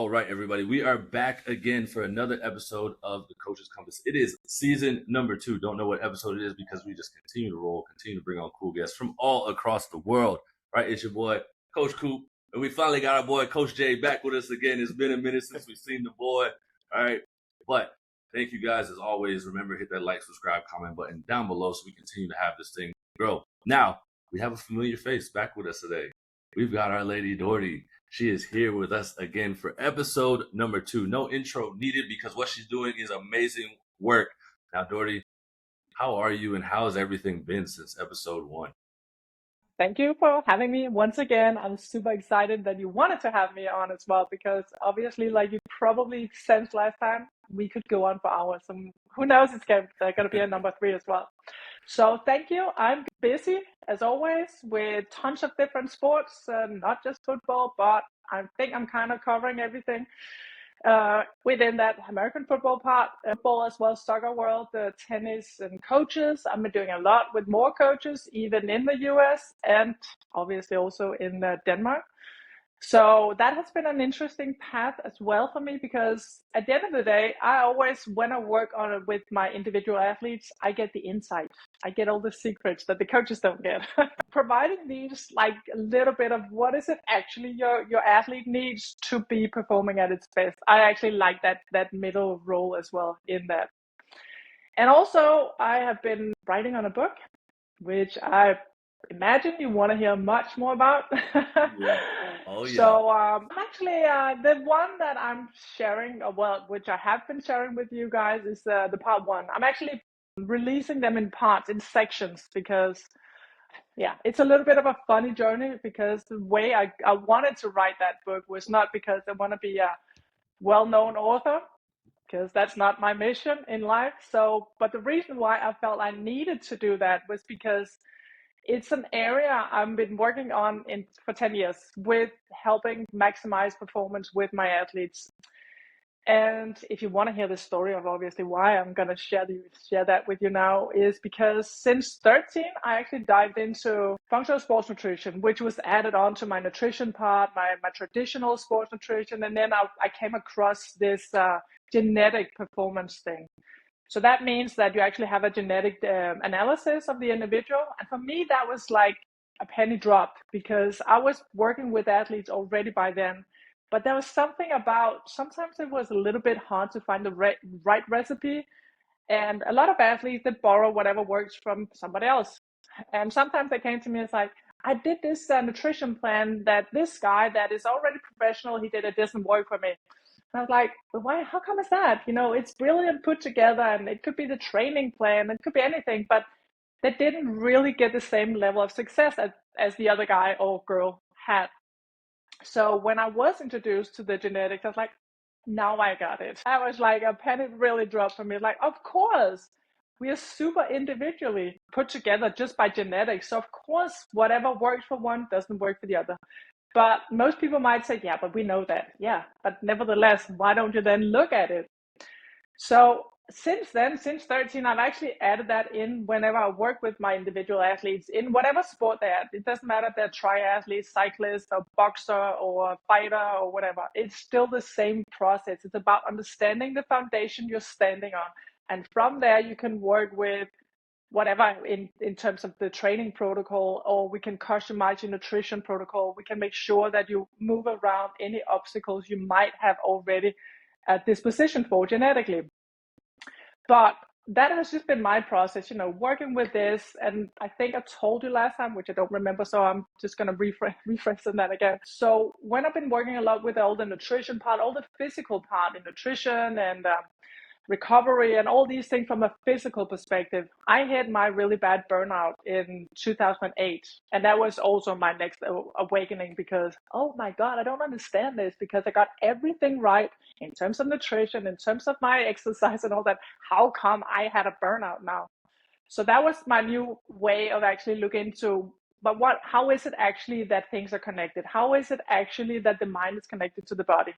All right, everybody. We are back again for another episode of the Coach's Compass. It is season number 2. Don't know what episode it is because we just continue to roll, continue to bring on cool guests from all across the world. Right? It's your boy, Coach Coop. And we finally got our boy, Coach Jay, back with us again. It's been a minute since we've seen the boy. All right. But thank you guys as always. Remember, hit that like, subscribe, comment button down below so we continue to have this thing grow. Now, we have a familiar face back with us today. We've got our lady, Dorthe. She is here with us again for episode number 2. No intro needed because what she's doing is amazing work. Now, Dorthe, how are you and how has everything been since episode 1? Thank you for having me once again. I'm super excited that you wanted to have me on as well, because obviously, like you probably sensed last time, we could go on for hours. And who knows, it's going to be a number 3 as well. So thank you. I'm busy, as always, with tons of different sports, not just football, but I think I'm kind of covering everything within that American football part, football as well, soccer world, tennis and coaches. I've been doing a lot with more coaches, even in the US and obviously also in Denmark. So that has been an interesting path as well for me, because at the end of the day, I always, when I work on it with my individual athletes, I get the insight. I get all the secrets that the coaches don't get. Providing these, like a little bit of what is it actually your athlete needs to be performing at its best. I actually like that middle role as well in that. And also, I have been writing on a book, which I imagine you want to hear much more about. Yeah. Oh, yeah. So actually, the one that I'm sharing, which I have been sharing with you guys, is the part 1. I'm actually releasing them in parts, in sections, because it's a little bit of a funny journey, because the way I wanted to write that book was not because I want to be a well-known author, because that's not my mission in life. But the reason why I felt I needed to do that was because it's an area I've been working on for 10 years with helping maximize performance with my athletes. And if you want to hear the story of obviously why I'm going to share that with you now, is because since 13, I actually dived into functional sports nutrition, which was added on to my nutrition part, my traditional sports nutrition. And then I came across this genetic performance thing. So that means that you actually have a genetic analysis of the individual. And for me, that was like a penny drop, because I was working with athletes already by then. But there was something about, sometimes it was a little bit hard to find the right recipe. And a lot of athletes that borrow whatever works from somebody else. And sometimes they came to me and like, I did this nutrition plan that this guy that is already professional, he did, it doesn't work for me. And I was like, well, why? How come is that? It's brilliant put together, and it could be the training plan, it could be anything, but they didn't really get the same level of success as the other guy or girl had. So when I was introduced to the genetics, I was like, now I got it. I was like, a penny really dropped for me. Like, of course, we are super individually put together just by genetics. So of course, whatever works for one doesn't work for the other. But most people might say, yeah, but we know that. Yeah, but nevertheless, why don't you then look at it? So since then, since 13, I've actually added that in whenever I work with my individual athletes in whatever sport they're at. It doesn't matter if they're triathletes, cyclists, or boxer, or fighter, or whatever. It's still the same process. It's about understanding the foundation you're standing on. And from there, you can work with whatever in terms of the training protocol, or we can customize your nutrition protocol. We can make sure that you move around any obstacles you might have already at disposition for genetically. But that has just been my process, working with this. And I think I told you last time, which I don't remember, so I'm just going to rephrase on that again. So when I've been working a lot with all the nutrition part, all the physical part in nutrition and recovery and all these things from a physical perspective, I had my really bad burnout in 2008. And that was also my next awakening, because, oh my God, I don't understand this, because I got everything right in terms of nutrition, in terms of my exercise and all that. How come I had a burnout now? So that was my new way of actually looking into, but how is it actually that things are connected? How is it actually that the mind is connected to the body?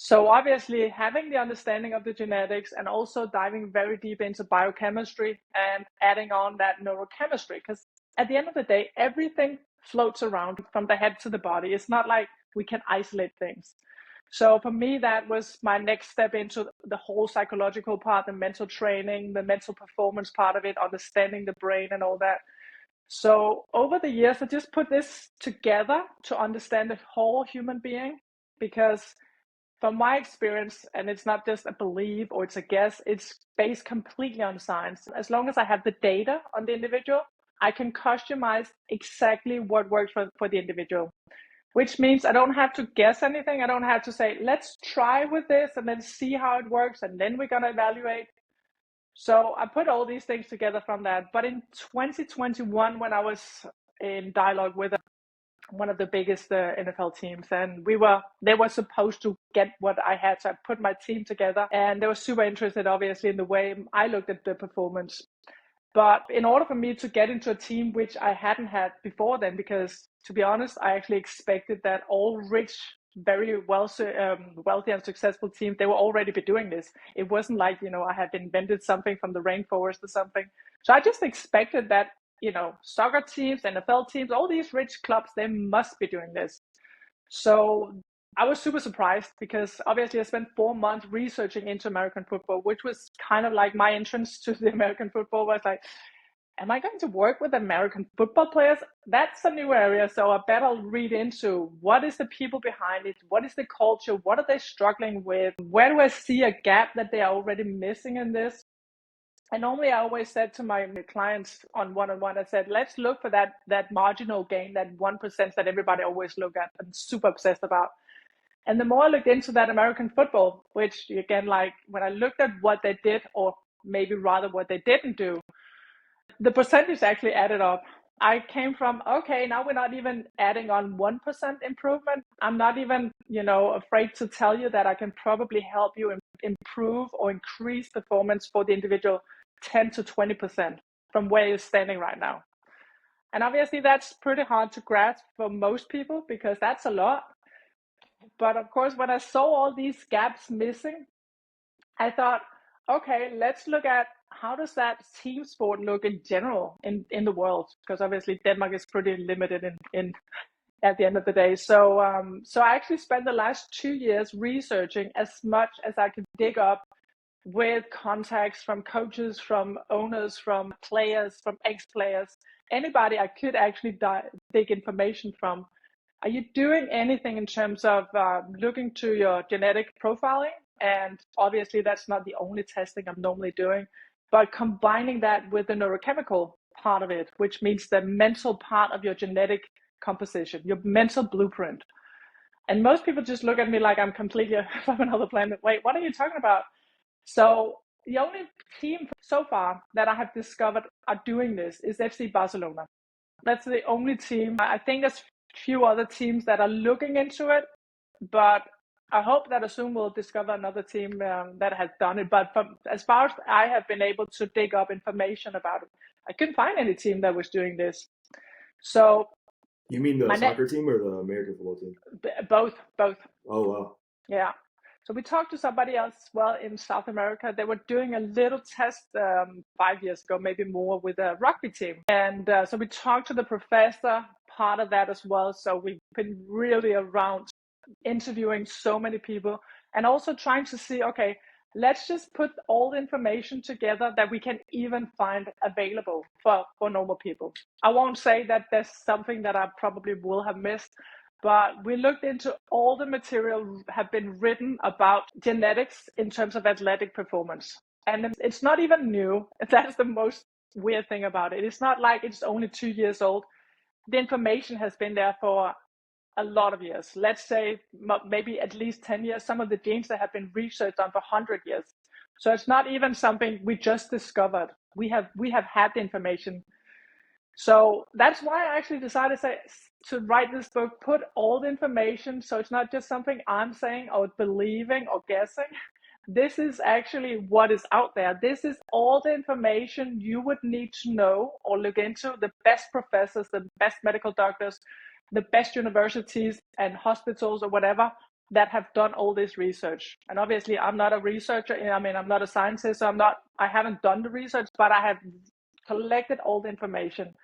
So obviously having the understanding of the genetics, and also diving very deep into biochemistry and adding on that neurochemistry, because at the end of the day, everything floats around from the head to the body. It's not like we can isolate things. So for me, that was my next step into the whole psychological part, the mental training, the mental performance part of it, understanding the brain and all that. So over the years, I just put this together to understand the whole human being, because from my experience, and it's not just a belief or it's a guess, it's based completely on science. As long as I have the data on the individual, I can customize exactly what works for the individual, which means I don't have to guess anything. I don't have to say, let's try with this and then see how it works, and then we're going to evaluate. So I put all these things together from that. But in 2021, when I was in dialogue with one of the biggest NFL teams, and they were supposed to get what I had. So I put my team together, and they were super interested, obviously, in the way I looked at the performance. But in order for me to get into a team, which I hadn't had before then, because to be honest, I actually expected that all rich, very wealthy and successful teams, they will already be doing this. It wasn't like, I had invented something from the rainforest or something. So I just expected that, soccer teams, NFL teams, all these rich clubs, they must be doing this. So I was super surprised, because obviously I spent 4 months researching into American football, which was kind of like my entrance to the American football. Was like, am I going to work with American football players? That's a new area. So I better read into what is the people behind it? What is the culture? What are they struggling with? Where do I see a gap that they are already missing in this? And normally I always said to my clients on one-on-one, I said, let's look for that marginal gain, that 1% that everybody always look at and super obsessed about. And the more I looked into that American football, which again, like when I looked at what they did, or maybe rather what they didn't do, the percentage actually added up. I came from, okay, now we're not even adding on 1% improvement. I'm not even, afraid to tell you that I can probably help you improve or increase performance for the individual 10 to 20% from where you're standing right now. And obviously that's pretty hard to grasp for most people, because that's a lot. But of course, when I saw all these gaps missing, I thought, okay, let's look at how does that team sport look in general in the world? Because obviously Denmark is pretty limited in at the end of the day. So I actually spent the last 2 years researching as much as I could dig up, with contacts from coaches, from owners, from players, from ex-players, anybody I could actually dig information from. Are you doing anything in terms of looking to your genetic profiling? And obviously that's not the only testing I'm normally doing, but combining that with the neurochemical part of it, which means the mental part of your genetic composition, your mental blueprint. And most people just look at me like I'm completely from another planet. Wait, what are you talking about? So the only team so far that I have discovered are doing this is FC Barcelona. That's the only team. I think there's few other teams that are looking into it, but I hope that soon we'll discover another team that has done it. But as far as I have been able to dig up information about it, I couldn't find any team that was doing this. So you mean the soccer team or the American football team? Both. Oh wow. Yeah. So we talked to somebody else as well in South America. They were doing a little test 5 years ago, maybe more, with a rugby team. And so we talked to the professor, part of that as well. So we've been really around interviewing so many people, and also trying to see, okay, let's just put all the information together that we can even find available for normal people. I won't say that there's something that I probably will have missed, but we looked into all the material have been written about genetics in terms of athletic performance. And it's not even new. That's the most weird thing about it. It's not like it's only 2 years old. The information has been there for a lot of years. Let's say maybe at least 10 years. Some of the genes that have been researched on for 100 years. So it's not even something we just discovered. We have had the information. So that's why I actually decided to write this book, put all the information. So it's not just something I'm saying or believing or guessing. This is actually what is out there. This is all the information you would need to know or look into. The best professors, the best medical doctors, the best universities and hospitals or whatever that have done all this research. And obviously I'm not a researcher. I mean, I'm not a scientist. So I haven't done the research, but I have collected all the information.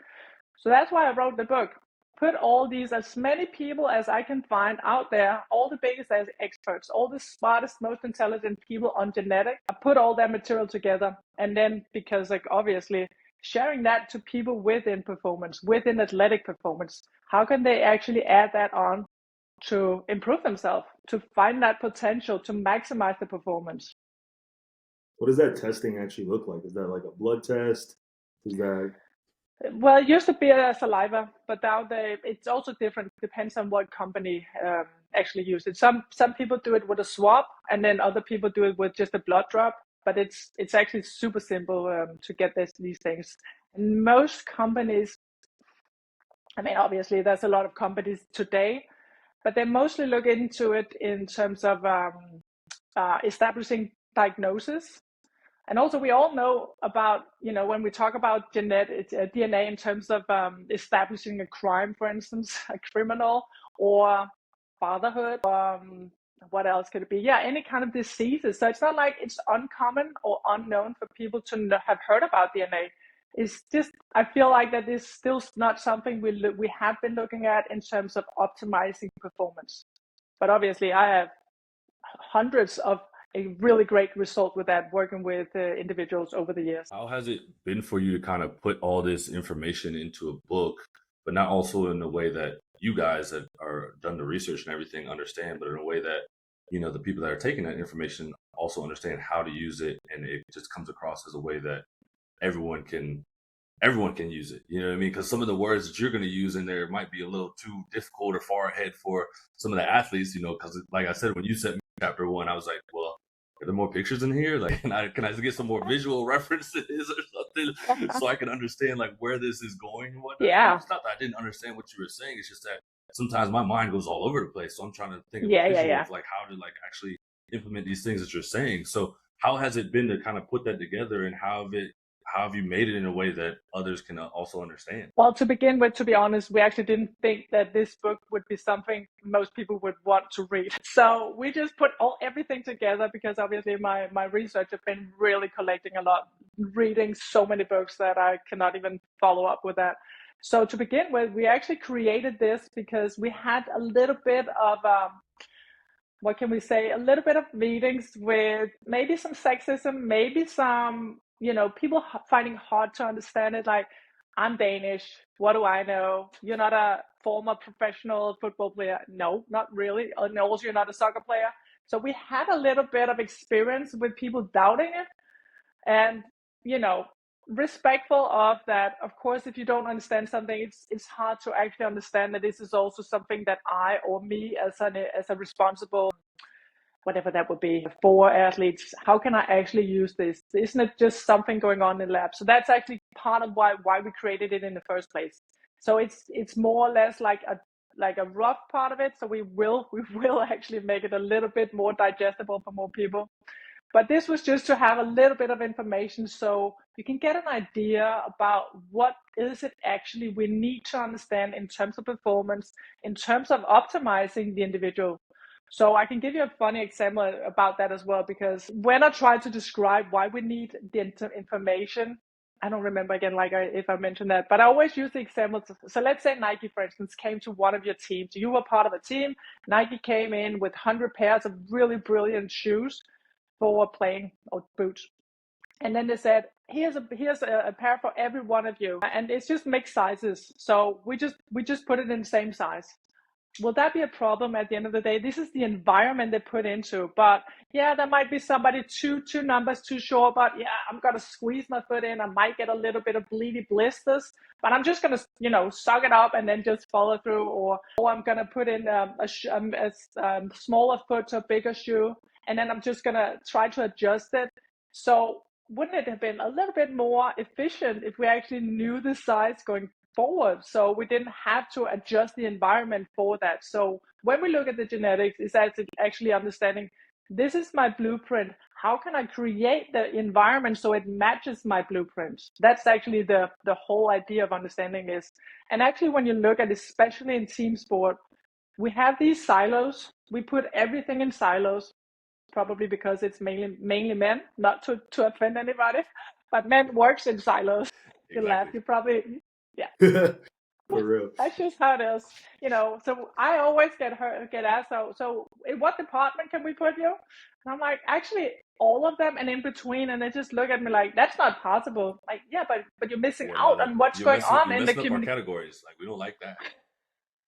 So that's why I wrote the book. put all these, as many people as I can find out there, all the biggest experts, all the smartest, most intelligent people on genetics. I put all that material together, and then, because like obviously sharing that to people within performance, within athletic performance, how can they actually add that on to improve themselves, to find that potential, to maximize the performance. What does that testing actually look like? Is that like a blood test? Is that Well, it used to be a saliva, but now it's also different. Depends on what company actually use it. Some people do it with a swab, and then other people do it with just a blood drop. But it's actually super simple to get these things. And most companies, I mean, obviously there's a lot of companies today, but they mostly look into it in terms of establishing diagnosis. And also, we all know about, when we talk about DNA in terms of establishing a crime, for instance, a criminal, or fatherhood, what else could it be? Yeah, any kind of diseases. So it's not like it's uncommon or unknown for people to have heard about DNA. It's just, I feel like that is still not something we have been looking at in terms of optimizing performance. But obviously, I have hundreds of a really great result with that, working with individuals over the years. How has it been for you to kind of put all this information into a book, but not also in a way that you guys that are done the research and everything understand, but in a way that, the people that are taking that information also understand how to use it, and it just comes across as a way that everyone can use it. You know what I mean? Because some of the words that you're going to use in there might be a little too difficult or far ahead for some of the athletes, because like I said, when you sent me chapter 1, I was like, well, are there more pictures in here? Like, can I get some more visual references or something so I can understand like where this is going and whatnot? Yeah. It's not that I didn't understand what you were saying. It's just that sometimes my mind goes all over the place. So I'm trying to think of a visual of like how to like actually implement these things that you're saying. So how has it been to kind of put that together, and how have you made it in a way that others can also understand? Well, to begin with, to be honest, we actually didn't think that this book would be something most people would want to read. So we just put everything together, because obviously my research has been really collecting a lot, reading so many books that I cannot even follow up with that. So to begin with, we actually created this because we had a little bit of what can we say, a little bit of meetings with maybe some sexism, maybe some, people finding hard to understand it. Like, I'm Danish. What do I know? You're not a former professional football player. No, not really. And also, you're not a soccer player. So we had a little bit of experience with people doubting it. And, respectful of that. Of course, if you don't understand something, it's hard to actually understand that this is also something that I, or me as a responsible, whatever that would be, for athletes, how can I actually use this? Isn't it just something going on in the lab? So that's actually part of why we created it in the first place. So it's more or less like a rough part of it. So we will actually make it a little bit more digestible for more people. But this was just to have a little bit of information so you can get an idea about what is it actually we need to understand in terms of performance, in terms of optimizing the individual. So I can give you a funny example about that as well, because when I try to describe why we need the information, I don't remember again if I mentioned that, but I always use the example. So let's say Nike, for instance, came to one of your teams. You were part of a team. Nike came in with 100 pairs of really brilliant shoes for playing, or boots. And then they said, here's a pair for every one of you. And it's just mixed sizes. So we just put it in the same size. Will that be a problem at the end of the day? This is the environment they put into. But yeah, there might be somebody two numbers too short, but yeah, I'm going to squeeze my foot in. I might get a little bit of bleedy blisters, but I'm just going to, suck it up and then just follow through. Or I'm going to put in a smaller foot to a bigger shoe, and then I'm just going to try to adjust it. So wouldn't it have been a little bit more efficient if we actually knew the size going forward, so we didn't have to adjust the environment for that? So when we look at the genetics, it's actually understanding, this is my blueprint. How can I create the environment so it matches my blueprint? That's actually the whole idea of understanding this. And actually, when you look at, especially in team sport, we have these silos. We put everything in silos, probably because it's mainly men, not to offend anybody, but men works in silos. Exactly. You laugh, you probably, yeah. For real. That's just how it is, So I always get asked, so in what department can we put you? And I'm like, actually, all of them and in between. And they just look at me like, that's not possible. Like, yeah, but you're missing Well, out on what's going on you're in the messing up our community. categories. Like, we don't like that.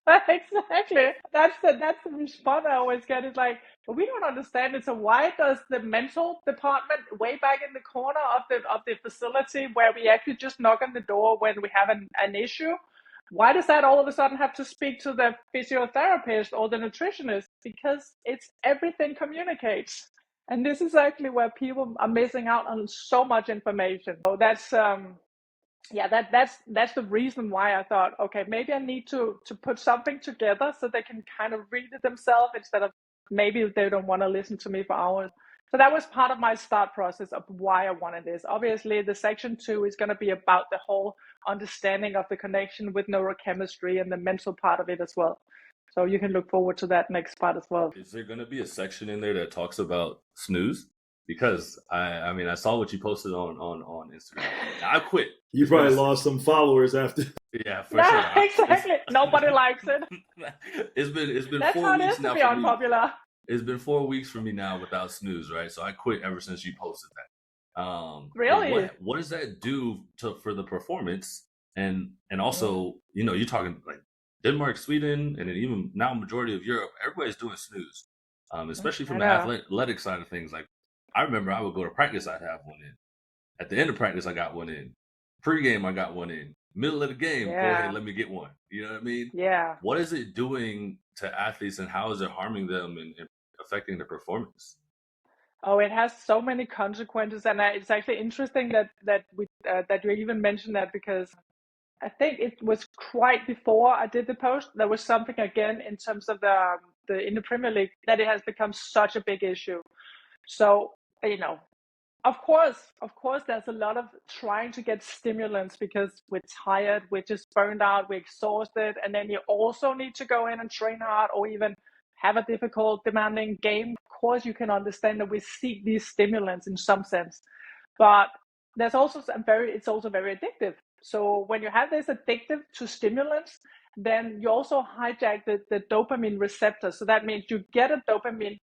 Exactly. That's the response I always get. Is like, but we don't understand it. So why does the mental department way back in the corner of the facility where we actually just knock on the door when we have an issue? Why does that all of a sudden have to speak to the physiotherapist or the nutritionist? Because it's everything communicates. And this is actually where people are missing out on so much information. So that's the reason why I thought, okay, maybe I need to put something together so they can kind of read it themselves instead of maybe they don't want to listen to me for hours. So that was part of my start process of why I wanted this. Obviously, the section 2 is going to be about the whole understanding of the connection with neurochemistry and the mental part of it as well. So you can look forward to that next part as well. Is there going to be a section in there that talks about snooze? Because I mean, I saw what you posted on Instagram. I quit. You probably lost some followers after. Yeah, for sure. Exactly. Nobody likes it. It's been That's 4 weeks now to be unpopular. It's been 4 weeks for me now without snooze, right? So I quit ever since you posted that. Really? What does that do for the performance? And also, you're talking like Denmark, Sweden, and then even now majority of Europe, everybody's doing snooze. Especially from the athletic side of things. Like, I remember I would go to practice, I'd have one in. At the end of practice, I got one in. Pre-game, I got one in. Middle of the game, go ahead, let me get one. You know what I mean? Yeah. What is it doing to athletes, and how is it harming them and affecting their performance? Oh, it has so many consequences, and it's actually interesting that you even mentioned that, because I think it was quite before I did the post. There was something again in terms of the in the Premier League that it has become such a big issue. So of course, there's a lot of trying to get stimulants because we're tired, we're just burned out, we're exhausted, and then you also need to go in and train hard or even have a difficult, demanding game. Of course, you can understand that we seek these stimulants in some sense, but there's also it's also very addictive. So when you have this addictive to stimulants, then you also hijack the dopamine receptor. So that means you get a dopamine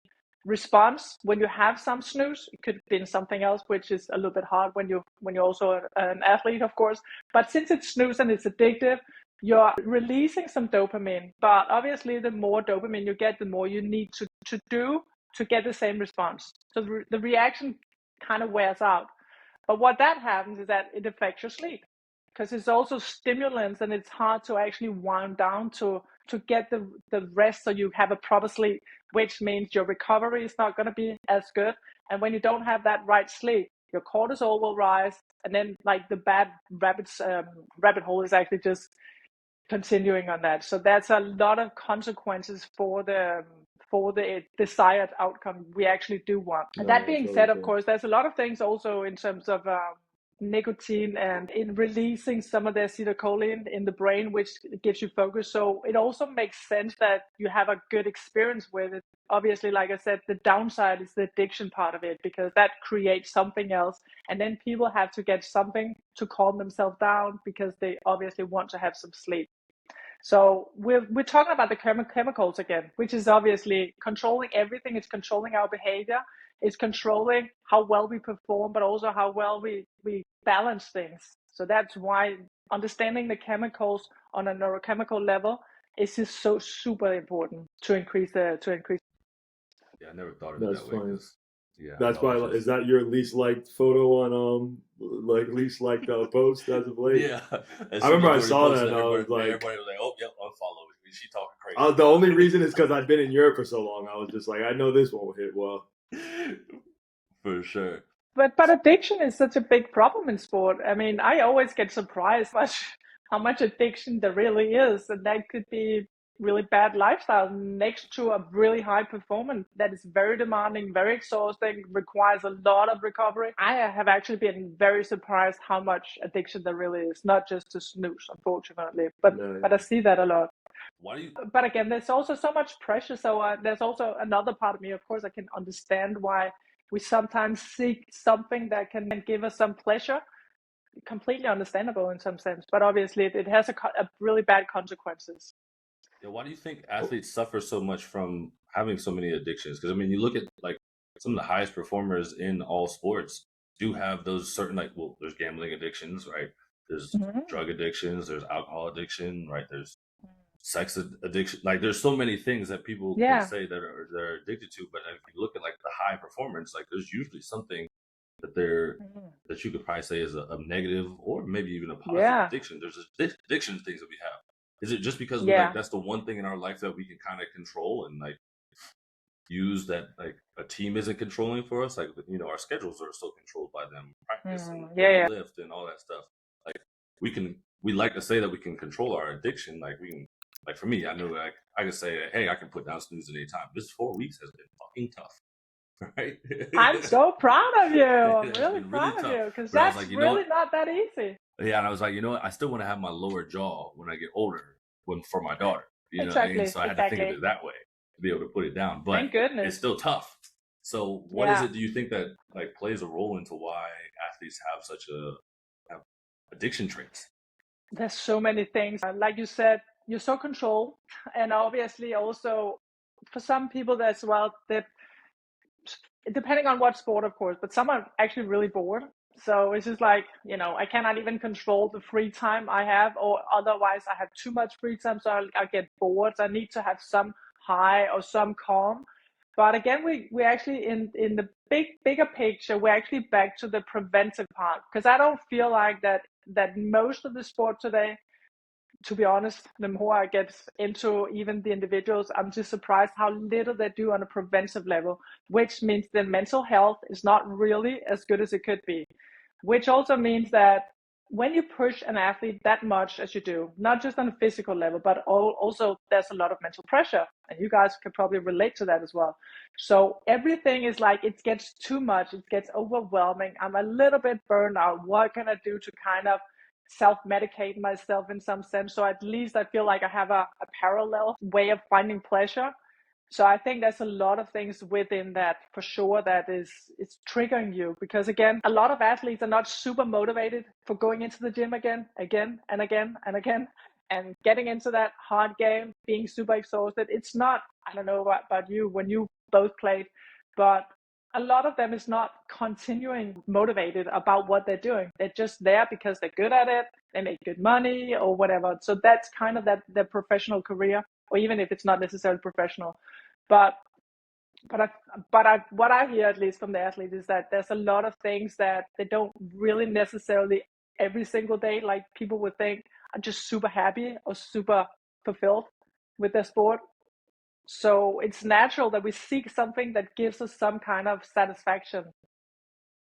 response when you have some snooze. It could have been something else, which is a little bit hard when you're also an athlete, of course. But since it's snooze and it's addictive, you're releasing some dopamine. But obviously, the more dopamine you get, the more you need to do to get the same response. So the reaction kind of wears out. But what that happens is that it affects your sleep, because it's also stimulants and it's hard to actually wind down to get the rest so you have a proper sleep, which means your recovery is not going to be as good. And when you don't have that right sleep, your cortisol will rise, and then like the bad rabbit hole is actually just continuing on that. So that's a lot of consequences for the desired outcome we actually do want. And that being said, of course, there's a lot of things also in terms of nicotine and in releasing some of the acetylcholine in the brain, which gives you focus. So it also makes sense that you have a good experience with it. Obviously, like I said, the downside is the addiction part of it, because that creates something else. And then people have to get something to calm themselves down because they obviously want to have some sleep. So we're talking about the chemicals again, which is obviously controlling everything. It's controlling our behavior. It's controlling how well we perform, but also how well we balance things. So that's why understanding the chemicals on a neurochemical level is just so super important to increase. Yeah, I never thought of it that way. Yeah, that's probably is that your least liked photo on least liked post as of late? Yeah, I remember I saw that and I was like, everybody was like, oh, yep, unfollow. She talking crazy. The only reason is because I've been in Europe for so long. I was just like, I know this won't hit well. For sure. But addiction is such a big problem in sport. I mean, I always get surprised how much addiction there really is, and that could be really bad lifestyle next to a really high performance that is very demanding, very exhausting, requires a lot of recovery. I have actually been very surprised how much addiction there really is, not just to snooze, unfortunately, but I see that a lot. But again, there's also so much pressure. So there's also another part of me, of course, I can understand why we sometimes seek something that can give us some pleasure. completely understandable in some sense, but obviously it has a really bad consequences. Yeah, why do you think athletes suffer so much from having so many addictions? Because I mean, you look at like some of the highest performers in all sports do have those certain like, well, there's gambling addictions, right? There's Mm-hmm. drug addictions, there's alcohol addiction, right? There's sex addiction. Like there's so many things that people can Yeah. say that are they're addicted to. But if you look at like the high performance, like there's usually something that they're Mhm. that you could probably say is a negative or maybe even a positive Yeah. addiction. There's addiction things that we have. Is it just because we like Yeah. that's the one thing in our life that we can kind of control and like use that like a team isn't controlling for us? Like our schedules are so controlled by them, practice and Yeah. when we Yeah. lift and all that stuff. Like we like to say that we can control our addiction. Like we can like for me, I know like I can say, hey, I can put down snooze at any time. This 4 weeks has been fucking tough. Right? I'm so proud of you. I'm It's really been really proud of tough. you because But I was that's like, you know really what? not that easy. Yeah, and I was like, you know what? I still want to have my lower jaw when I get older, when for my daughter. You know what I mean? Exactly. So I had to think of Exactly. it that way to be able to put it down. But Thank it's goodness. still tough. So what is Yeah. it do you think that like plays a role into why athletes have such have addiction traits? There's so many things. Like you said, you're so controlled, and obviously also for some people as well, they depending on what sport, of course, but some are actually really bored. So it's just like, I cannot even control the free time I have, or otherwise I have too much free time. So I'll get bored. So I need to have some high or some calm. But again, we actually in the bigger picture, we're actually back to the preventive part because I don't feel like that most of the sport today, to be honest, the more I get into even the individuals, I'm just surprised how little they do on a preventive level, which means the mental health is not really as good as it could be, which also means that when you push an athlete that much as you do, not just on a physical level, but also there's a lot of mental pressure. And you guys could probably relate to that as well. So everything is like, it gets too much, it gets overwhelming. I'm a little bit burned out. What can I do to kind of self-medicate myself in some sense? So at least I feel like I have a parallel way of finding pleasure. So I think there's a lot of things within that for sure that is triggering you, because again, a lot of athletes are not super motivated for going into the gym again and again and again and getting into that hard game, being super exhausted. It's not, I don't know about you when you both played, but a lot of them is not continuing motivated about what they're doing. They're just there because they're good at it, they make good money or whatever. So that's kind of their professional career, or even if it's not necessarily professional. But what I hear, at least from the athletes, is that there's a lot of things that they don't really necessarily every single day, like people would think, are just super happy or super fulfilled with their sport. So it's natural that we seek something that gives us some kind of satisfaction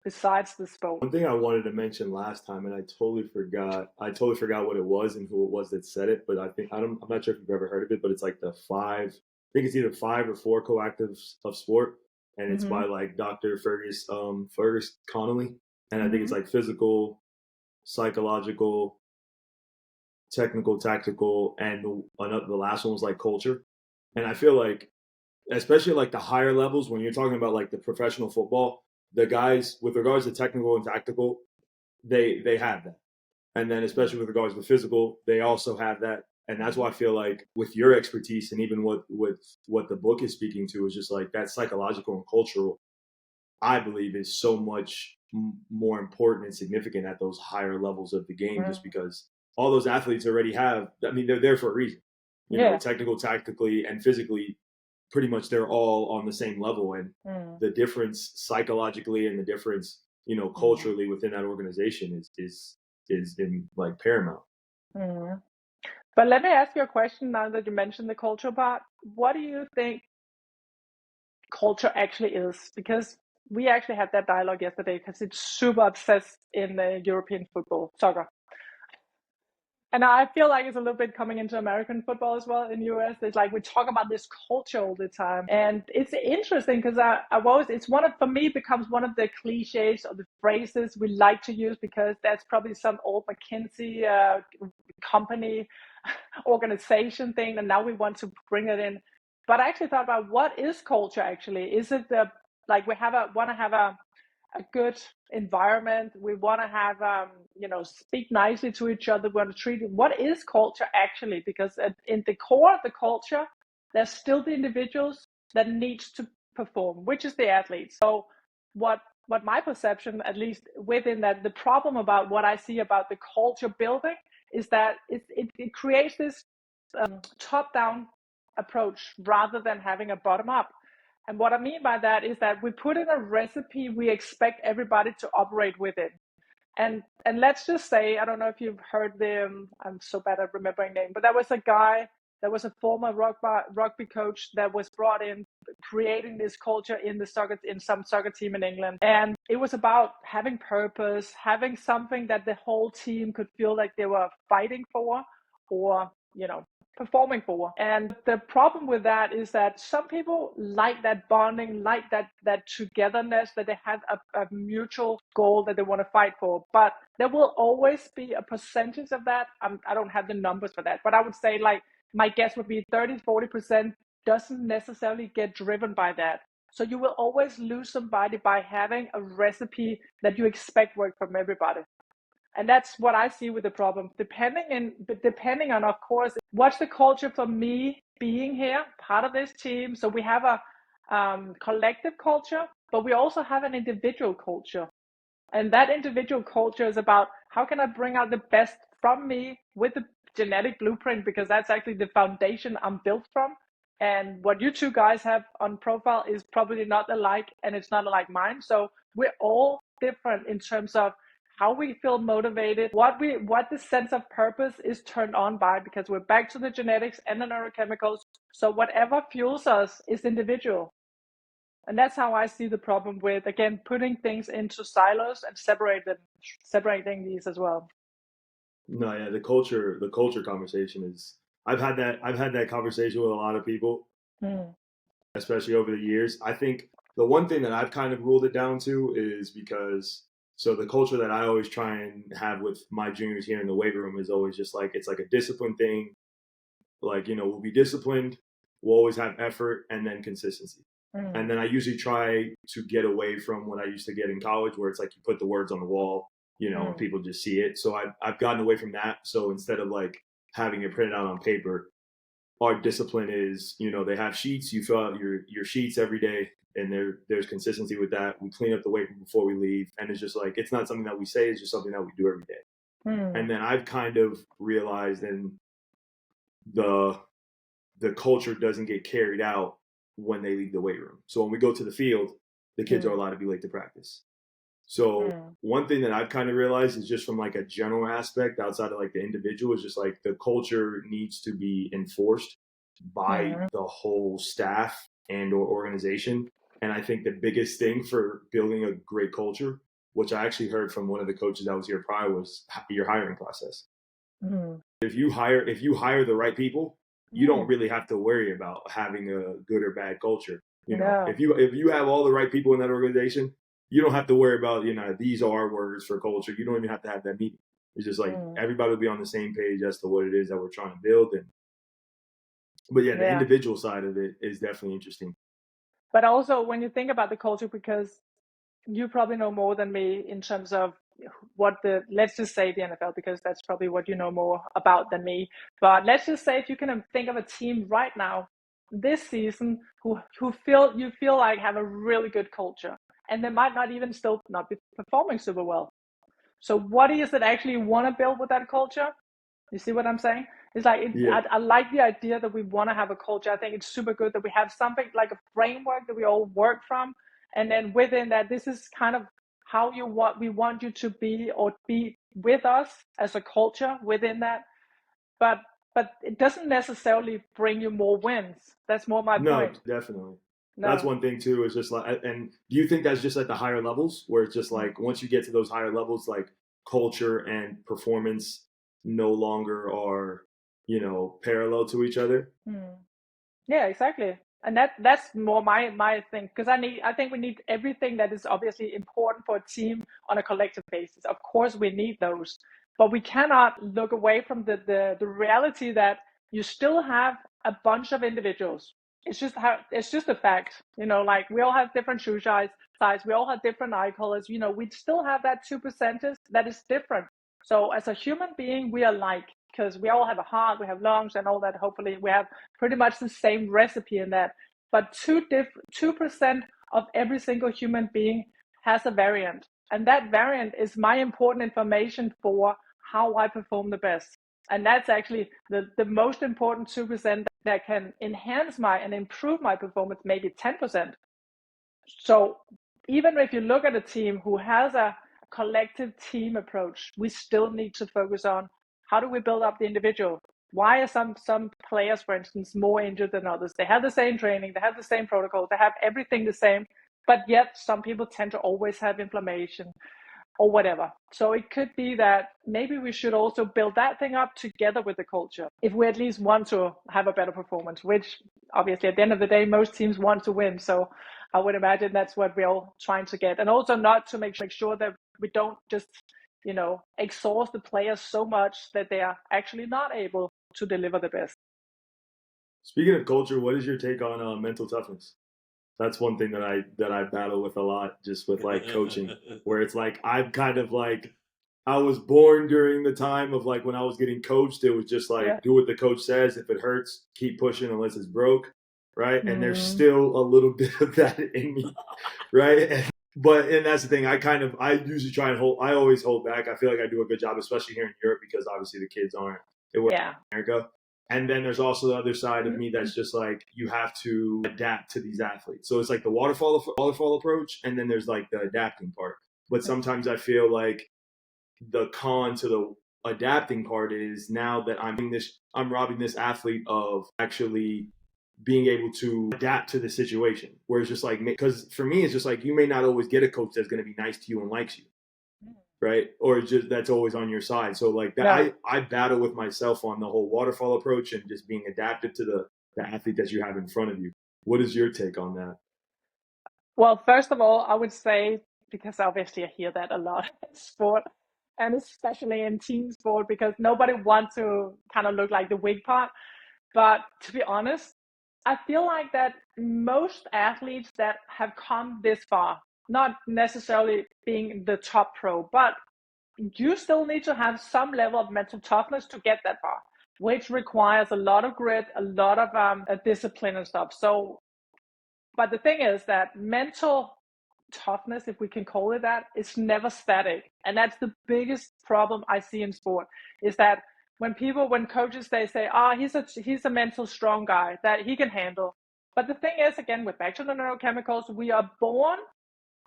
besides the sport. One thing I wanted to mention last time, and I totally forgot. I totally forgot what it was and who it was that said it. But I'm not sure if you've ever heard of it. But it's like the five. I think it's either 5 or 4 coactives of sport, and it's Mm-hmm. by like Dr. Fergus Connolly, and I think it's Mm-hmm. like physical, psychological, technical, tactical, and the last one was like culture. And I feel like, especially like the higher levels, when you're talking about like the professional football, the guys with regards to technical and tactical, they have that. And then especially with regards to physical, they also have that. And that's why I feel like with your expertise and even what the book is speaking to is just like that psychological and cultural, I believe is so much more important and significant at those higher levels of the game, just because all those athletes already have, I mean, they're there for a reason, Yeah. technical, tactically, and physically, pretty much they're all on the same level. And Mm. the difference psychologically and the difference, Mm. culturally within that organization is in like paramount. Mm. But let me ask you a question now that you mentioned the culture part. What do you think culture actually is? Because we actually had that dialogue yesterday because it's super obsessed in the European football, soccer. And I feel like it's a little bit coming into American football as well in the US. It's like we talk about this culture all the time. And it's interesting because it's one of, for me, becomes one of the cliches or the phrases we like to use because that's probably some old McKinsey company organization thing. And now we want to bring it in. But I actually thought about what is culture actually? Is it like we want to have a a good environment. We want to have, speak nicely to each other. We want to treat it. What is culture actually? Because in the core of the culture, there's still the individuals that needs to perform, which is the athletes. So what my perception, at least within that, the problem about what I see about the culture building is that it creates this top-down approach rather than having a bottom-up. And what I mean by that is that we put in a recipe we expect everybody to operate within. And let's just say, I don't know if you've heard I'm so bad at remembering name, but there was a guy that was a former rugby coach that was brought in creating this culture in some soccer team in England. And it was about having purpose, having something that the whole team could feel like they were fighting for or, performing for. And the problem with that is that some people like that bonding, like that togetherness, that they have a mutual goal that they want to fight for. But there will always be a percentage of that. I don't have the numbers for that, but I would say, like, my guess would be 30-40% doesn't necessarily get driven by that. So you will always lose somebody by having a recipe that you expect work from everybody. And that's what I see with the problem. Depending on, of course, what's the culture for me being here, part of this team. So we have a collective culture, but we also have an individual culture. And that individual culture is about how can I bring out the best from me with the genetic blueprint, because that's actually the foundation I'm built from. And what you two guys have on profile is probably not alike, and it's not like mine. So we're all different in terms of how we feel motivated, what the sense of purpose is turned on by, because we're back to the genetics and the neurochemicals. So whatever fuels us is individual. And that's how I see the problem with, again, putting things into silos and separating these as well. No, yeah, the culture conversation is. I've had that conversation with a lot of people, especially over the years. I think the one thing that I've kind of ruled it down to is because the culture that I always try and have with my juniors here in the weight room is always just like, it's like a discipline thing. Like, we'll be disciplined, we'll always have effort, and then consistency. And then I usually try to get away from what I used to get in college, where it's like you put the words on the wall, and people just see it. So I've gotten away from that. So instead of like having it printed out on paper, our discipline is, they have sheets, you fill out your sheets every day, and there's consistency with that. We clean up the weight room before we leave. And it's just like, it's not something that we say, it's just something that we do every day. And then I've kind of realized, and the culture doesn't get carried out when they leave the weight room. So when we go to the field, the kids are allowed to be late to practice. So one thing that I've kind of realized is just from like a general aspect outside of like the individual is just like the culture needs to be enforced by the whole staff and or organization. And I think the biggest thing for building a great culture, which I actually heard from one of the coaches that was here prior, was your hiring process. If you hire the right people, you don't really have to worry about having a good or bad culture. If you have all the right people in that organization, you don't have to worry about, these are words for culture. You don't even have to have that meeting. It's just like everybody will be on the same page as to what it is that we're trying to build. But the individual side of it is definitely interesting. But also when you think about the culture, because you probably know more than me in terms of let's just say the NFL, because that's probably what you know more about than me. But let's just say if you can think of a team right now, this season, who you feel like have a really good culture, and they might not even still not be performing super well. So what is it actually you want to build with that culture? You see what I'm saying? It's like, I like the idea that we want to have a culture. I think it's super good that we have something like a framework that we all work from. And then within that, this is kind of how we want you to be, or be with us as a culture within that. But it doesn't necessarily bring you more wins. That's more my point. No, definitely. No. That's one thing too, is just like, and do you think that's just at the higher levels, where it's just like, once you get to those higher levels, like culture and performance no longer are, parallel to each other? Yeah, exactly. And that's more my thing, because I think we need everything that is obviously important for a team on a collective basis. Of course, we need those, but we cannot look away from the reality that you still have a bunch of individuals it's just a fact, like we all have different shoe size, we all have different eye colors, we still have that 2% that is different. So as a human being, we are like, because we all have a heart, we have lungs and all that. Hopefully we have pretty much the same recipe in that. But 2% of every single human being has a variant. And that variant is my important information for how I perform the best. And that's actually the most important 2% that can enhance and improve my performance, maybe 10%. So even if you look at a team who has a collective team approach, we still need to focus on how do we build up the individual. Why are some players, for instance, more injured than others? They have the same training, they have the same protocols, they have everything the same, but yet some people tend to always have inflammation or whatever. So it could be that maybe we should also build that thing up together with the culture if we at least want to have a better performance, which obviously at the end of the day, most teams want to win. So I would imagine that's what we're all trying to get. And also not to make sure that we don't just, exhaust the players so much that they are actually not able to deliver the best. Speaking of culture, what is your take on mental toughness? That's one thing that I battle with a lot, just with like coaching, where it's like I'm kind of like I was born during the time of like when I was getting coached. It was just like do what the coach says. If it hurts, keep pushing unless it's broke, right? And there's still a little bit of that in me, right? And that's the thing. I usually try and I always hold back. I feel like I do a good job, especially here in Europe, because obviously the kids aren't. They work in America. And then there's also the other side of me that's just like you have to adapt to these athletes. So it's like the waterfall approach, and then there's like the adapting part. But sometimes I feel like the con to the adapting part is now that I'm robbing this athlete of actually being able to adapt to the situation. Where it's just like, because for me, it's just like you may not always get a coach that's going to be nice to you and likes you. Right? Or just that's always on your side. So like that, I battle with myself on the whole waterfall approach and just being adapted to the athlete that you have in front of you. What is your take on that? Well, first of all, I would say, because obviously I hear that a lot in sport, and especially in team sport, because nobody wants to kind of look like the weak part. But to be honest, I feel like that most athletes that have come this far, not necessarily being the top pro, but you still need to have some level of mental toughness to get that far, which requires a lot of grit, a lot of discipline and stuff. So, but the thing is that mental toughness, if we can call it that, is never static. And that's the biggest problem I see in sport, is that when coaches, they say, he's a mental strong guy that he can handle. But the thing is, again, we're back to the neurochemicals. We are born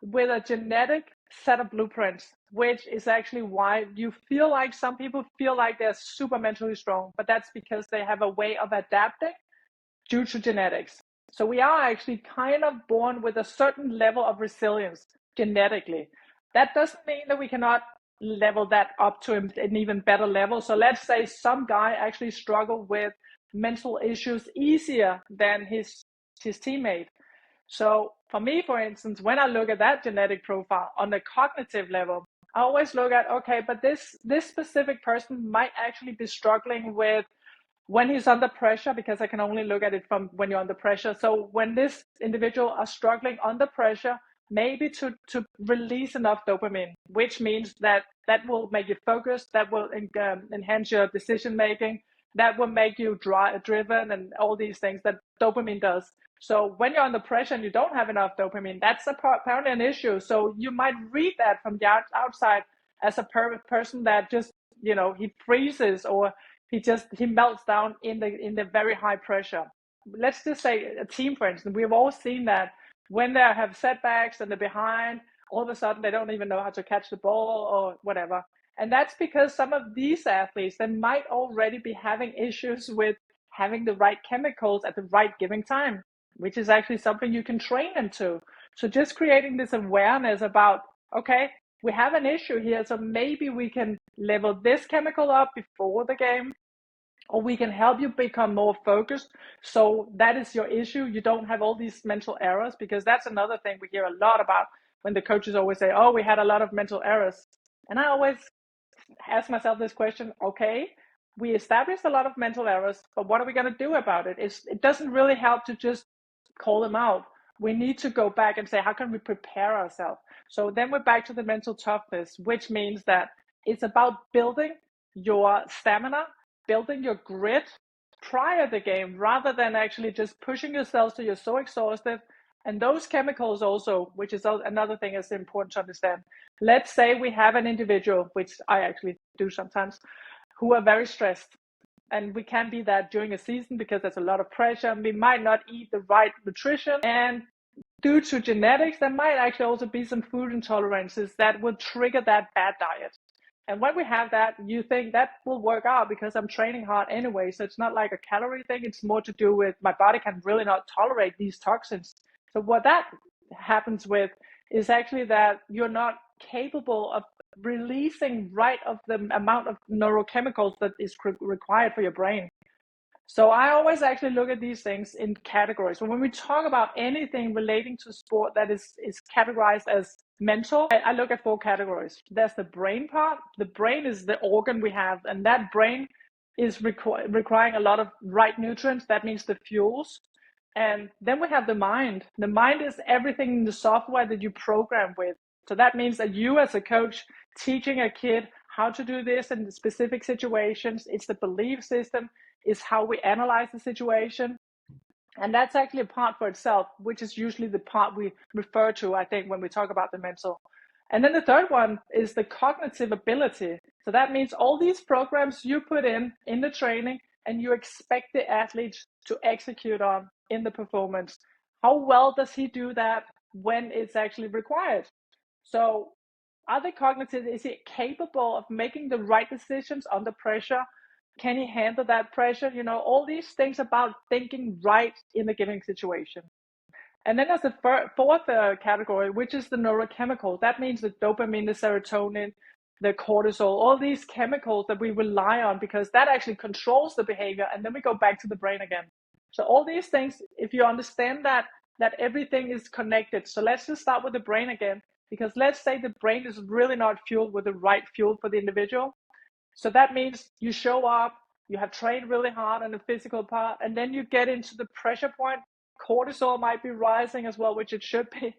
with a genetic set of blueprints, which is actually why you feel like some people feel like they're super mentally strong, but that's because they have a way of adapting due to genetics. So we are actually kind of born with a certain level of resilience genetically. That doesn't mean that we cannot level that up to an even better level. So let's say some guy actually struggled with mental issues easier than his teammate. So for me, for instance, when I look at that genetic profile on the cognitive level, I always look at, okay, but this specific person might actually be struggling with when he's under pressure, because I can only look at it from when you're under pressure. So when this individual are struggling under pressure, maybe to release enough dopamine, which means that will make you focus, that will enhance your decision making, that will make you driven and all these things that dopamine does. So when you're under pressure and you don't have enough dopamine, that's apparently an issue. So you might read that from the outside as a person that just, he freezes, or he melts down in the very high pressure. Let's just say a team, for instance, we've all seen that when they have setbacks and they're behind, all of a sudden they don't even know how to catch the ball or whatever. And that's because some of these athletes, they might already be having issues with having the right chemicals at the right giving time, which is actually something you can train them to. So just creating this awareness about, okay, we have an issue here, so maybe we can level this chemical up before the game, or we can help you become more focused. So that is your issue. You don't have all these mental errors, because that's another thing we hear a lot about when the coaches always say, oh, we had a lot of mental errors. And I always ask myself this question, okay, we established a lot of mental errors, but what are we going to do about it? It doesn't really help to just call them out. We need to go back and say, how can we prepare ourselves? So then we're back to the mental toughness, which means that it's about building your stamina, building your grit prior to the game, rather than actually just pushing yourself so you're so exhausted. And those chemicals also, which is another thing that's important to understand. Let's say we have an individual, which I actually do sometimes, who are very stressed. And we can be that during a season because there's a lot of pressure. We might not eat the right nutrition. And due to genetics, there might actually also be some food intolerances that will trigger that bad diet. And when we have that, you think that will work out because I'm training hard anyway. So it's not like a calorie thing. It's more to do with my body can really not tolerate these toxins. So what that happens with is actually that you're not capable of releasing right of the amount of neurochemicals that is required for your brain. So I always actually look at these things in categories. So when we talk about anything relating to sport that is categorized as mental, I look at 4 categories. There's the brain part. The brain is the organ we have, and that brain is requiring a lot of right nutrients. That means the fuels. And then we have the mind. The mind is everything in the software that you program with. So that means that you as a coach teaching a kid how to do this in specific situations, it's the belief system, is how we analyze the situation. And that's actually a part for itself, which is usually the part we refer to, I think, when we talk about the mental. And then the third one is the cognitive ability. So that means all these programs you put in the training and you expect the athletes to execute on in the performance. How well does he do that when it's actually required? So are they cognitive? Is he capable of making the right decisions under pressure? Can he handle that pressure? You know, all these things about thinking right in the given situation. And then there's the fourth category, which is the neurochemicals. That means the dopamine, the serotonin, the cortisol, all these chemicals that we rely on because that actually controls the behavior. And then we go back to the brain again. So all these things, if you understand that everything is connected. So let's just start with the brain again, because let's say the brain is really not fueled with the right fuel for the individual. So that means you show up, you have trained really hard on the physical part, and then you get into the pressure point. Cortisol might be rising as well, which it should be.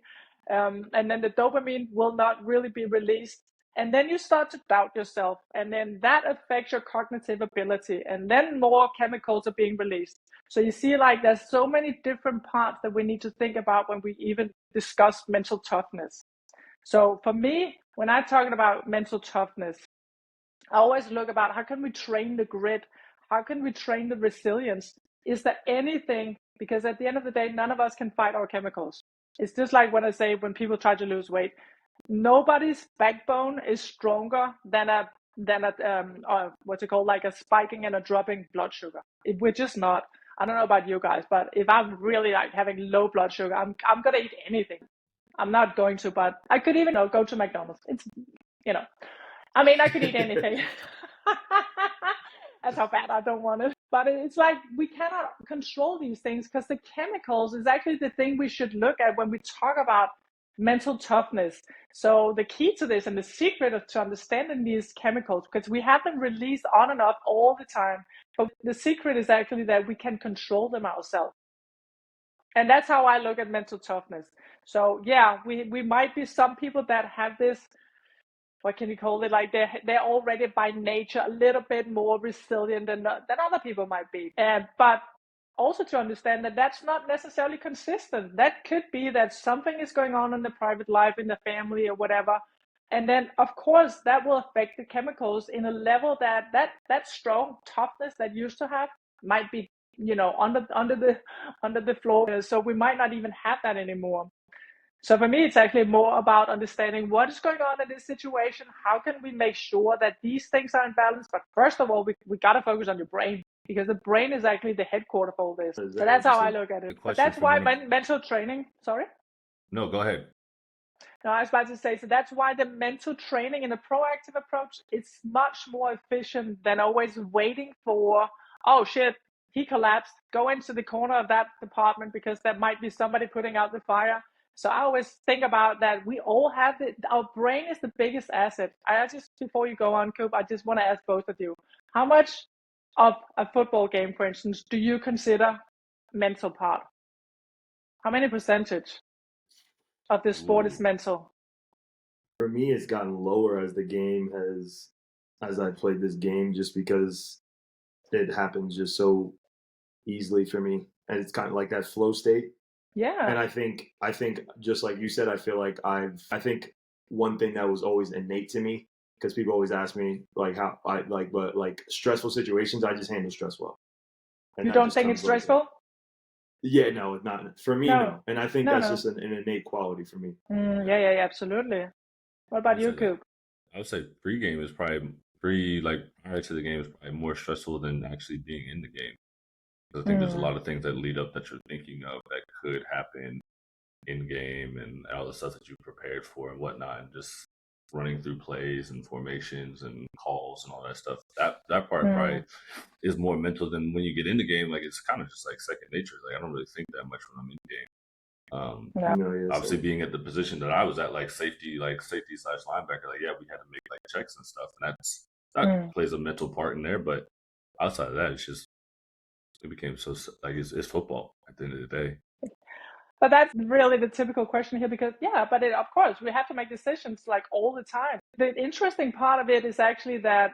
And then the dopamine will not really be released. And then you start to doubt yourself. And then that affects your cognitive ability. And then more chemicals are being released. So you see, like, there's so many different parts that we need to think about when we even discuss mental toughness. So for me, when I'm talking about mental toughness, I always look about how can we train the grit? How can we train the resilience? Is there anything, because at the end of the day, none of us can fight our chemicals. It's just like when I say, when people try to lose weight, nobody's backbone is stronger than a what's it called, like a spiking and a dropping blood sugar. We're just not. I don't know about you guys, but if I'm really like having low blood sugar, I'm gonna eat anything. I'm not going to, but I could even go to McDonald's. It's, you know, I mean, I could eat anything. That's how bad I don't want it. But it's like we cannot control these things because the chemicals is actually the thing we should look at when we talk about mental toughness. So the key to this and the secret of to understanding these chemicals, because we have them released on and off all the time, but the secret is actually that we can control them ourselves. And that's how I look at mental toughness. So yeah, we might be some people that have this, what can you call it? Like they're already by nature a little bit more resilient than other people might be. But also to understand that that's not necessarily consistent. That could be that something is going on in the private life, in the family or whatever. And then of course that will affect the chemicals in a level that strong toughness that used to have might be, you know, under the floor. So we might not even have that anymore. So for me, it's actually more about understanding what is going on in this situation. How can we make sure that these things are in balance? But first of all, we got to focus on your brain, because the brain is actually the headquarter for all this. So that's how I look at it. But that's why mental training, sorry? No, go ahead. No, I was about to say, so that's why the mental training and the proactive approach is much more efficient than always waiting for, oh shit, he collapsed, go into the corner of that department because there might be somebody putting out the fire. So I always think about that. We all have our brain is the biggest asset. I just, before you go on, Coop, I just want to ask both of you, how much of a football game, for instance, do you consider mental part? How many percentage of the sport is Ooh. mental? For me, it's gotten lower as I played this game, just because it happens just so easily for me, and it's kind of like that flow state. And Yeah. I think just like you said, I feel like I think one thing that was always innate to me, because people always ask me like how I like, but like stressful situations, I just handle stress well, and You that don't just think it's comes like stressful? yeah, no, not for me, No. no, and I think No, that's no. just an innate quality for me. Yeah, absolutely. What I about would you, say that. Coop? I would say pre-game is probably like prior to the game is probably more stressful than actually being in the game. Because I think there's a Mm, lot of things that lead up that you're thinking of that could happen in game and all the stuff that you prepared for and whatnot, and just running through plays and formations and calls and all that stuff. That part mm, probably is more mental than when you get in the game. Like it's kind of just like second nature. Like I don't really think that much when I'm in the game. yeah. No, yeah, Obviously same. being at the position that I was at, like safety slash linebacker, like yeah, we had to make like checks and stuff, and that Mm. plays a mental part in there. But outside of that, it's just it became so like it's football at the end of the day. But that's really the typical question here because, yeah, but of course, we have to make decisions like all the time. The interesting part of it is actually that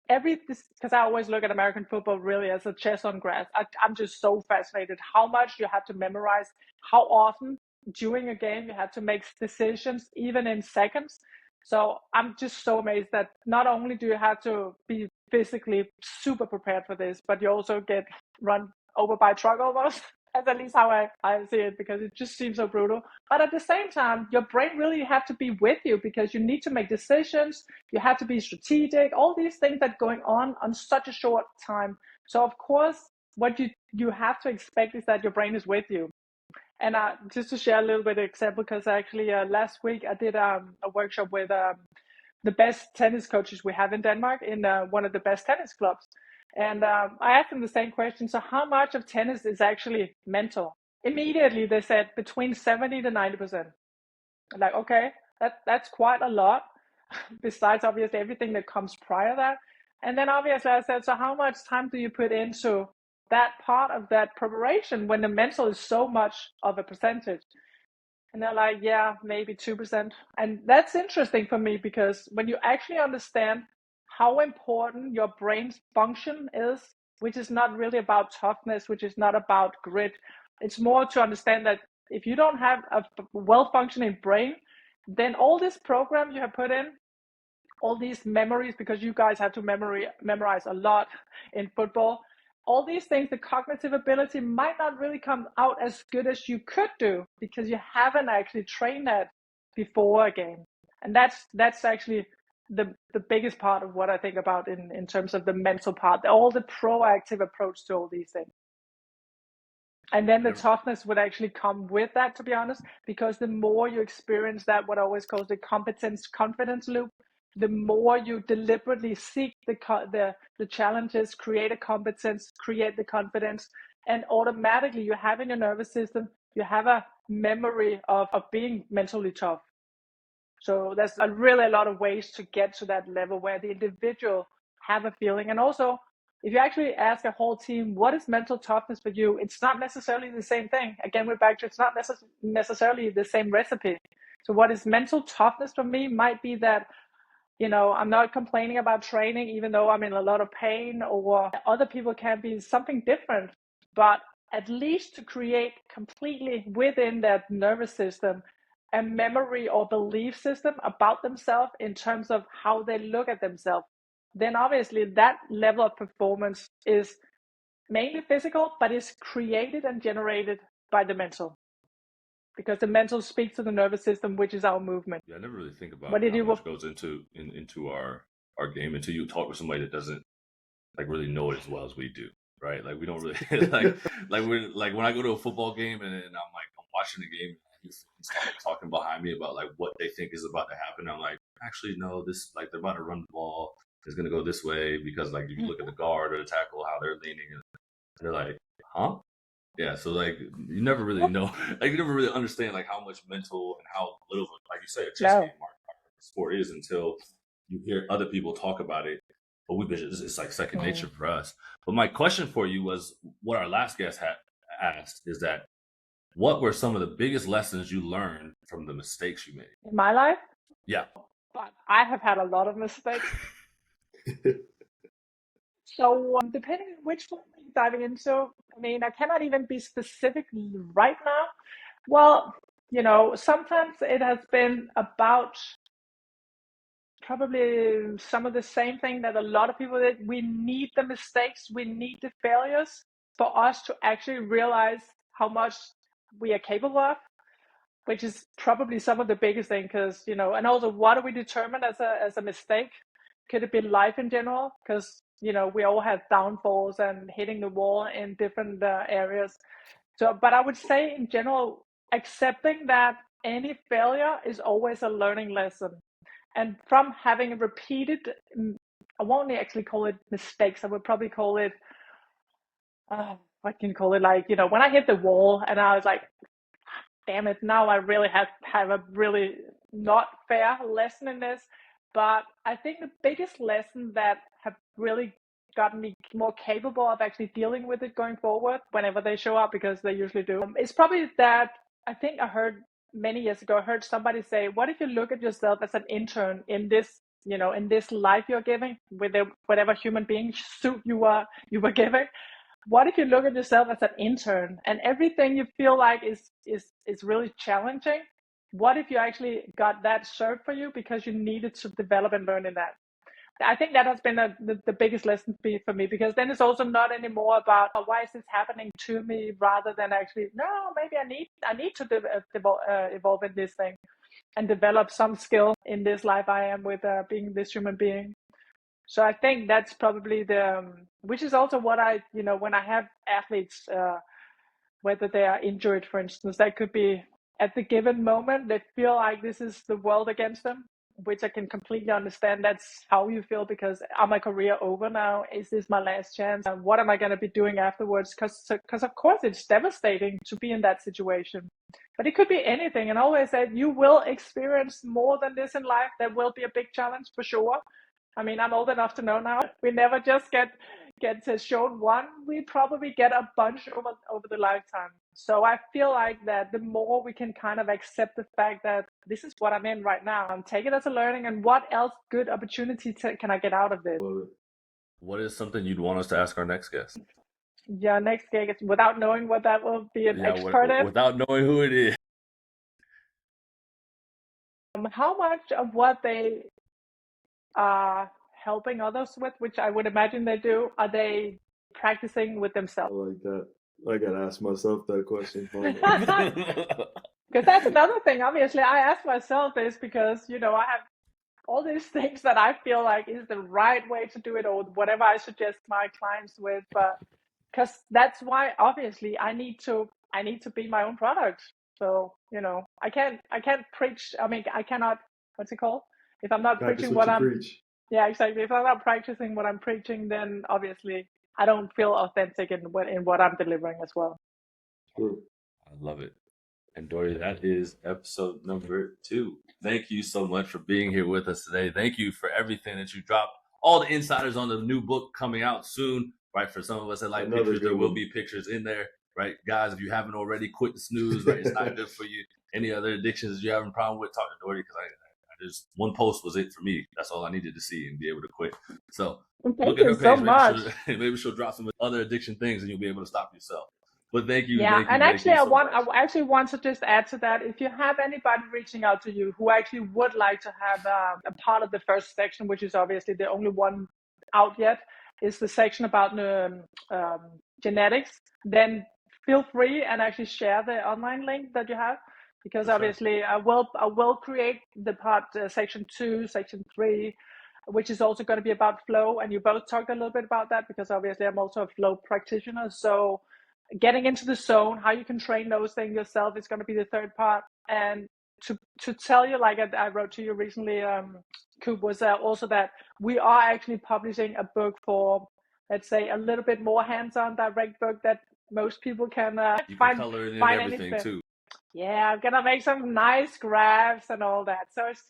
because I always look at American football really as a chess on grass. I'm just so fascinated how much you have to memorize, how often during a game you have to make decisions, even in seconds. So I'm just so amazed that not only do you have to be physically super prepared for this, but you also get run over by a truck almost. That's at least how I see it because it just seems so brutal. But at the same time, your brain really have to be with you because you need to make decisions. You have to be strategic. All these things that are going on such a short time. So of course, what you have to expect is that your brain is with you. And just to share a little bit of example, because actually last week I did a workshop with the best tennis coaches we have in Denmark in one of the best tennis clubs. And I asked them the same question. So how much of tennis is actually mental? Immediately they said between 70 to 90%. I'm like, okay, that's quite a lot. Besides obviously everything that comes prior to that. And then obviously I said, so how much time do you put into that part of that preparation when the mental is so much of a percentage? And they're like, yeah, maybe 2%. And that's interesting for me because when you actually understand how important your brain's function is, which is not really about toughness, which is not about grit, it's more to understand that if you don't have a well functioning brain, then all this program you have put in, all these memories, because you guys have to memorize a lot in football, all these things, the cognitive ability might not really come out as good as you could do because you haven't actually trained that before a game. And that's actually the biggest part of what I think about in terms of the mental part, all the proactive approach to all these things. And then the Never, toughness would actually come with that, to be honest, because the more you experience that, what I always call the competence confidence loop, the more you deliberately seek the challenges, create a competence, create the confidence, and automatically you have in your nervous system, you have a memory of being mentally tough. So there's really a lot of ways to get to that level where the individual have a feeling. And also, if you actually ask a whole team, what is mental toughness for you? It's not necessarily the same thing. Again, we're back to it's not necessarily the same recipe. So what is mental toughness for me might be that, I'm not complaining about training, even though I'm in a lot of pain, or other people can be something different. But at least to create completely within that nervous system a memory or belief system about themselves in terms of how they look at themselves, then obviously that level of performance is mainly physical, but is created and generated by the mental. Because the mental speaks to the nervous system, which is our movement. yeah, I never really think What about did how you? much goes into our game until you talk with somebody that doesn't like really know it as well as we do, right? Like we don't really we're like when I go to a football game and I'm watching the game and start talking behind me about like what they think is about to happen. I'm like, actually no, this like they're about to run the ball. It's gonna go this way because like if you look at the guard or the tackle, how they're leaning, and they're like, huh? Yeah, so like you never really know, like you never really understand like how much mental and how little, like you say, a chess game No. our sport is until you hear other people talk about it. But we've been it's like second nature Mm. for us. But my question for you was what our last guest had asked is that What were some of the biggest lessons you learned from the mistakes you made? In my life? Yeah. But I have had a lot of mistakes. So depending on which one you're diving into, I mean, I cannot even be specific right now. Well, sometimes it has been about probably some of the same thing that a lot of people did. We need the mistakes, we need the failures for us to actually realize how much we are capable of, which is probably some of the biggest thing. Because and also, what do we determine as a mistake? Could it be life in general? Because we all have downfalls and hitting the wall in different areas. So, but I would say in general, accepting that any failure is always a learning lesson. And from having repeated, I won't actually call it mistakes. I would probably call it, what can you call it? Like, when I hit the wall and I was like, damn it, now I really have a really not fair lesson in this. But I think the biggest lesson that have really gotten me more capable of actually dealing with it going forward whenever they show up, because they usually do, is probably that I think I heard many years ago, I heard somebody say, what if you look at yourself as an intern in this, in this life you're giving, with whatever human being suit you were giving? What if you look at yourself as an intern and everything you feel like is really challenging? What if you actually got that served for you because you needed to develop and learn in that? I think that has been the biggest lesson for me, because then it's also not anymore about, oh, why is this happening to me, rather than actually, no, maybe I need to evolve in this thing and develop some skill in this life I am with, being this human being. So I think that's probably which is also what I, when I have athletes, whether they are injured, for instance, that could be at the given moment, they feel like this is the world against them, which I can completely understand. That's how you feel, because are my career over now? Is this my last chance? And what am I going to be doing afterwards? Because of course it's devastating to be in that situation. But it could be anything. And I always said, you will experience more than this in life. There will be a big challenge for sure. I mean, I'm old enough to know now. We never just get shown one. We probably get a bunch over the lifetime. So I feel like that the more we can kind of accept the fact that this is what I'm in right now, and take it as a learning, and what else good opportunity can I get out of this? What is something you'd want us to ask our next guest? Yeah, next gig, without knowing what that will be an expert in. Without knowing who it is. How much of what they are helping others with, which I would imagine they do, are they practicing with themselves? I like that. I gotta ask myself that question. Because that's another thing. Obviously, I ask myself this because, I have all these things that I feel like is the right way to do it, or whatever I suggest my clients with. But because that's why, obviously, I need to be my own product. So, I can't preach. I mean, I cannot, what's it called? If I'm not Practice preaching what what you I'm, preach. yeah, exactly. If I'm not practicing what I'm preaching, then obviously I don't feel authentic in what I'm delivering as well. True. I love it. And Dorthe, that is episode number 2. Thank you so much for being here with us today. Thank you for everything that you dropped. All the insiders on the new book coming out soon, right? For some of us that like pictures, there will be pictures in there, right? Guys, if you haven't already, quit the snooze, right? It's not good for you. Any other addictions you having a problem with, talk to Dorthe, because I just, one post was it for me. That's all I needed to see and be able to quit. So Thank you so much. Maybe she'll drop some other addiction things and you'll be able to stop yourself. But thank you. Yeah, thank you, and thank actually, you so much. I actually want to just add to that. If you have anybody reaching out to you who actually would like to have a part of the first section, which is obviously the only one out yet, is the section about genetics, then feel free and actually share the online link that you have, because obviously I will create the part section 2, section 3, which is also going to be about flow. And you both talked a little bit about that, because obviously I'm also a flow practitioner. So getting into the zone, how you can train those things yourself, is going to be the third part. And to tell you, like I wrote to you recently, Coop, was also that we are actually publishing a book for, let's say, a little bit more hands-on direct book that most people can find color it in find everything anything. too. Yeah, I'm gonna make some nice graphs and all that. So it's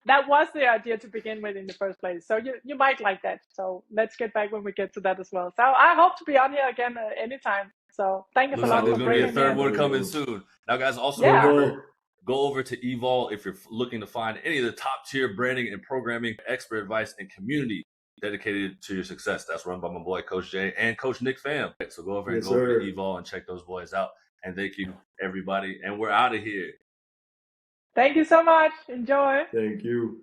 that was the idea to begin with in the first place. So you might like that. So let's get back when we get to that as well. So I hope to be on here again anytime. So thank you Looks a like lot there's for going to be a bringing me third in. one coming soon. Now, guys, also Yeah. remember, go over to Evol if you're looking to find any of the top tier branding and programming, expert advice, and community dedicated to your success. That's run by my boy, Coach Jay, and Coach Nick Pham. So go over and go over to Evol and check those boys out. And thank you, everybody. And we're out of here. Thank you so much. Enjoy. Thank you.